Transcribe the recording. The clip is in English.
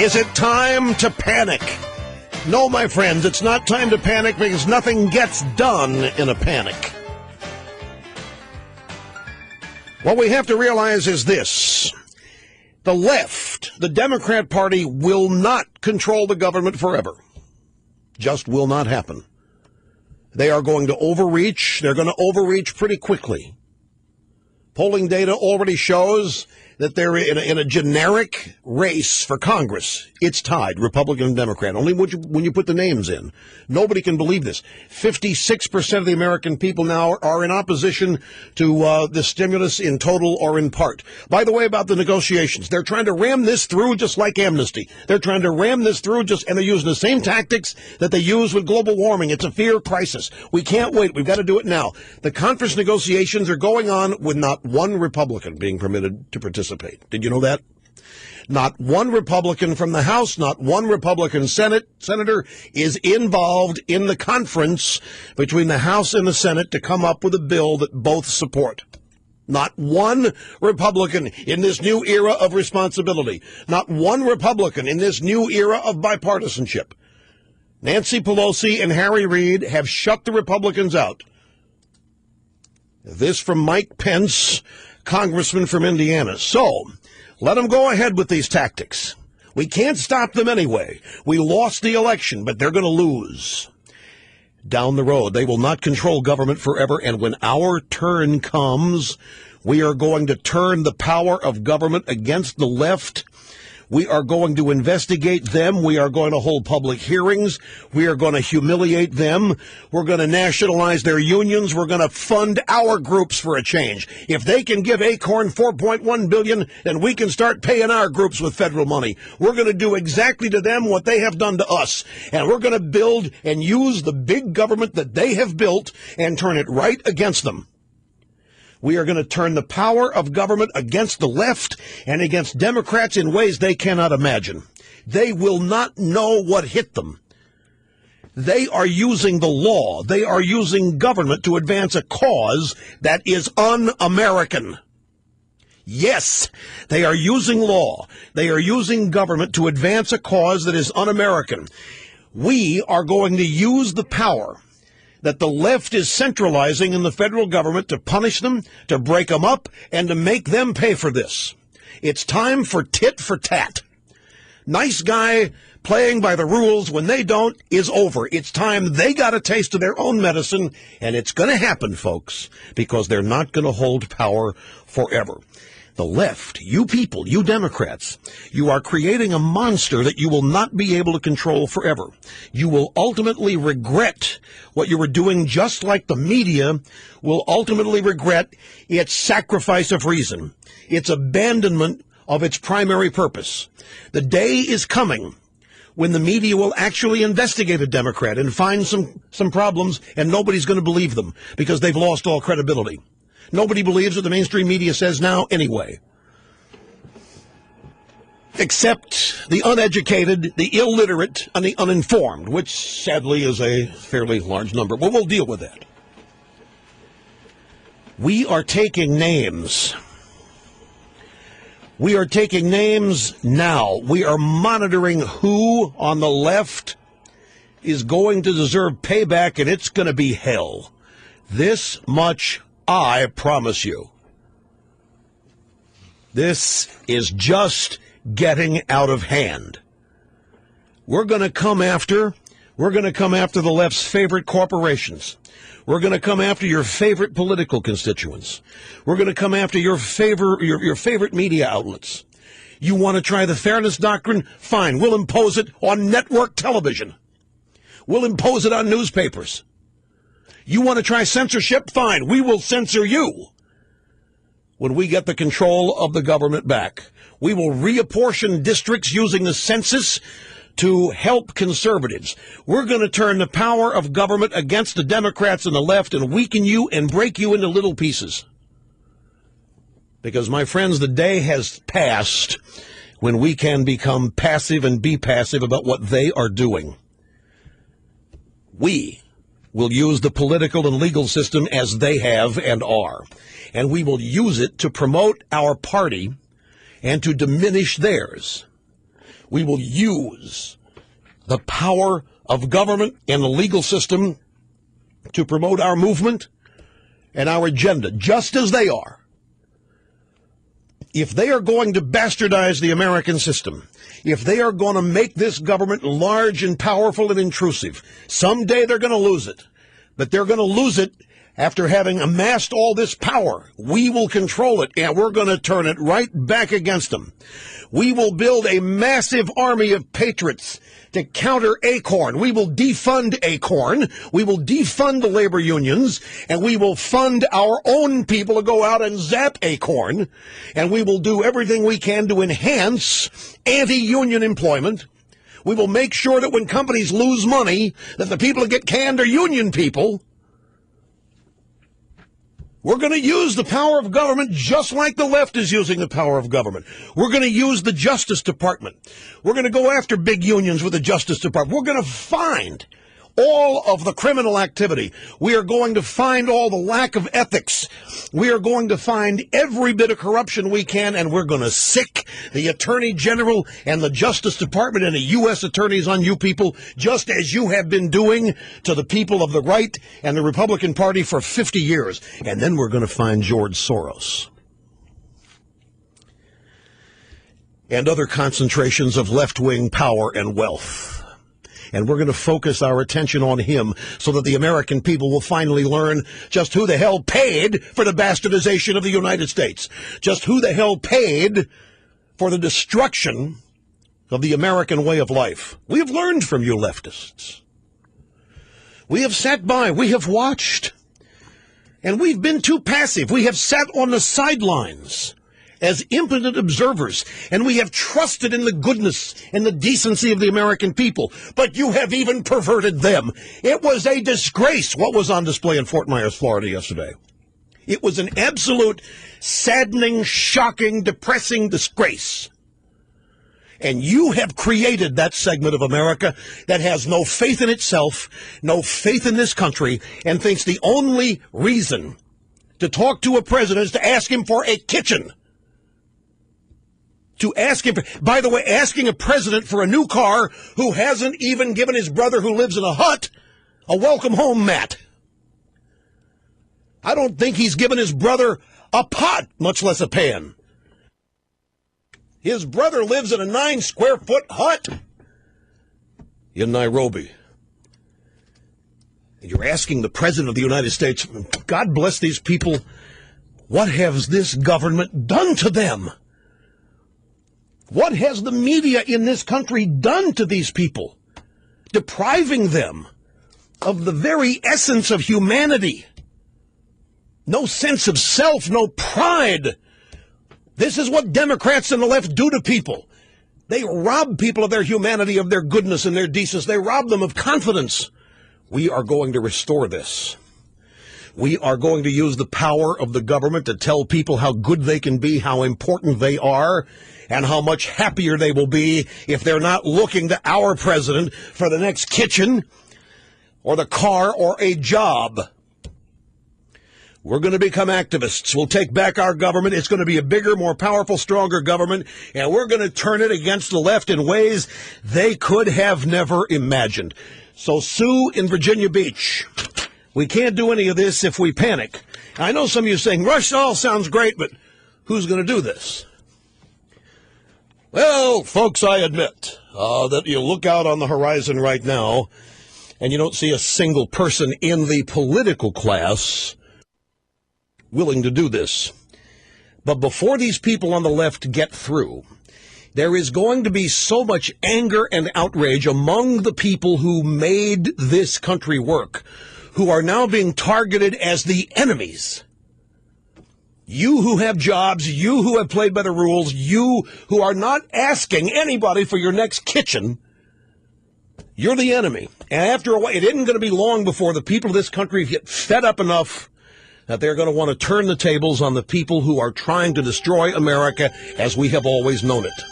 Is it time to panic? No, my friends, it's not time to panic because nothing gets done in a panic. What we have to realize is this. The left, the Democrat Party, will not control the government forever. Just will not happen. They are going to overreach. They're going to overreach pretty quickly. Polling data already shows that they're in a generic race for Congress. It's tied, Republican and Democrat, only when you put the names in. Nobody can believe this. 56% of the American people now are in opposition to the stimulus in total or in part. By the way, about the negotiations, they're trying to ram this through just like amnesty. They're trying to ram this through and they're using the same tactics that they use with global warming. It's a fear crisis. We can't wait. We've got to do it now. The conference negotiations are going on with not one Republican being permitted to participate. Did you know that? Not one Republican from the House, not one Republican senator is involved in the conference between the House and the Senate to come up with a bill that both support. Not one Republican in this new era of responsibility. Not one Republican in this new era of bipartisanship. Nancy Pelosi and Harry Reid have shut the Republicans out. This from Mike Pence, congressman from Indiana. So, let them go ahead with these tactics. We can't stop them anyway. We lost the election, but they're going to lose. Down the road, they will not control government forever, and when our turn comes, we are going to turn the power of government against the left. We are going to investigate them. We are going to hold public hearings. We are going to humiliate them. We're going to nationalize their unions. We're going to fund our groups for a change. If they can give Acorn $4.1 billion, then we can start paying our groups with federal money. We're going to do exactly to them what they have done to us. And we're going to build and use the big government that they have built and turn it right against them. We are going to turn the power of government against the left and against Democrats in ways they cannot imagine. They will not know what hit them. They are using the law. They are using government to advance a cause that is un-American. Yes, they are using law. They are using government to advance a cause that is un-American. We are going to use the power that the left is centralizing in the federal government to punish them, to break them up, and to make them pay for this. It's time for tit for tat. Nice guy playing by the rules when they don't is over. It's time they got a taste of their own medicine, and it's going to happen, folks, because they're not going to hold power forever. The left, you people, you Democrats, you are creating a monster that you will not be able to control forever. You will ultimately regret what you were doing, just like the media will ultimately regret its sacrifice of reason, its abandonment of its primary purpose. The day is coming when the media will actually investigate a Democrat and find some problems, and nobody's going to believe them because they've lost all credibility. Nobody believes what the mainstream media says now anyway. Except the uneducated, the illiterate, and the uninformed, which sadly is a fairly large number. But we'll deal with that. We are taking names. We are taking names now. We are monitoring who on the left is going to deserve payback, and it's going to be hell. This much I promise you. This is just getting out of hand. We're going to come after the left's favorite corporations. We're going to come after your favorite political constituents. We're going to come after your favorite media outlets. You want to try the fairness doctrine? Fine, we'll impose it on network television. We'll impose it on newspapers. You want to try censorship? Fine, we will censor you. When we get the control of the government back, we will reapportion districts using the census to help conservatives. We're going to turn the power of government against the Democrats and the left and weaken you and break you into little pieces. Because, my friends, the day has passed when we can become passive and be passive about what they are doing. We will use the political and legal system as they have and are, and we will use it to promote our party and to diminish theirs. We will use the power of government and the legal system to promote our movement and our agenda, just as they are. If they are going to bastardize the American system, if they are going to make this government large and powerful and intrusive, someday they're going to lose it. But they're going to lose it after having amassed all this power. We will control it, and we're going to turn it right back against them. We will build a massive army of patriots to counter ACORN. We will defund ACORN. We will defund the labor unions, and we will fund our own people to go out and zap ACORN. And we will do everything we can to enhance anti-union employment. We will make sure that when companies lose money, that the people that get canned are union people. We're going to use the power of government just like the left is using the power of government. We're going to use the Justice Department. We're going to go after big unions with the Justice Department. We're going to find all of the criminal activity. We are going to find all the lack of ethics. We are going to find every bit of corruption we can, and we're going to sick the Attorney General and the Justice Department and the U.S. attorneys on you people, just as you have been doing to the people of the right and the Republican Party for 50 years. And then we're going to find George Soros and other concentrations of left-wing power and wealth. And we're going to focus our attention on him so that the American people will finally learn just who the hell paid for the bastardization of the United States. Just who the hell paid for the destruction of the American way of life. We have learned from you leftists. We have sat by, we have watched, and we've been too passive. We have sat on the sidelines as impotent observers, and we have trusted in the goodness and the decency of the American people. But you have even perverted them. It was a disgrace what was on display in Fort Myers, Florida yesterday. It was an absolute saddening, shocking, depressing disgrace. And you have created that segment of America that has no faith in itself, no faith in this country, and thinks the only reason to talk to a president is to ask him for a kitchen. To ask him, by the way, asking a president for a new car who hasn't even given his brother who lives in a hut a welcome home mat. I don't think he's given his brother a pot, much less a pan. His brother lives in a 9-square-foot hut in Nairobi. And you're asking the President of the United States, God bless these people, what has this government done to them? What has the media in this country done to these people, depriving them of the very essence of humanity? No sense of self, no pride. This is what Democrats and the left do to people. They rob people of their humanity, of their goodness and their decency. They rob them of confidence. We are going to restore this. We are going to use the power of the government to tell people how good they can be, how important they are, and how much happier they will be if they're not looking to our president for the next kitchen or the car or a job. We're going to become activists. We'll take back our government. It's going to be a bigger, more powerful, stronger government, and we're going to turn it against the left in ways they could have never imagined. So sue in Virginia Beach. We can't do any of this if we panic. I know some of you are saying, Rush, all sounds great, but who's going to do this? Well, folks, I admit that you look out on the horizon right now and you don't see a single person in the political class willing to do this. But before these people on the left get through, there is going to be so much anger and outrage among the people who made this country work, who are now being targeted as the enemies. You who have jobs, you who have played by the rules, you who are not asking anybody for your next kitchen, you're the enemy. And after a while, it isn't going to be long before the people of this country get fed up enough that they're going to want to turn the tables on the people who are trying to destroy America as we have always known it.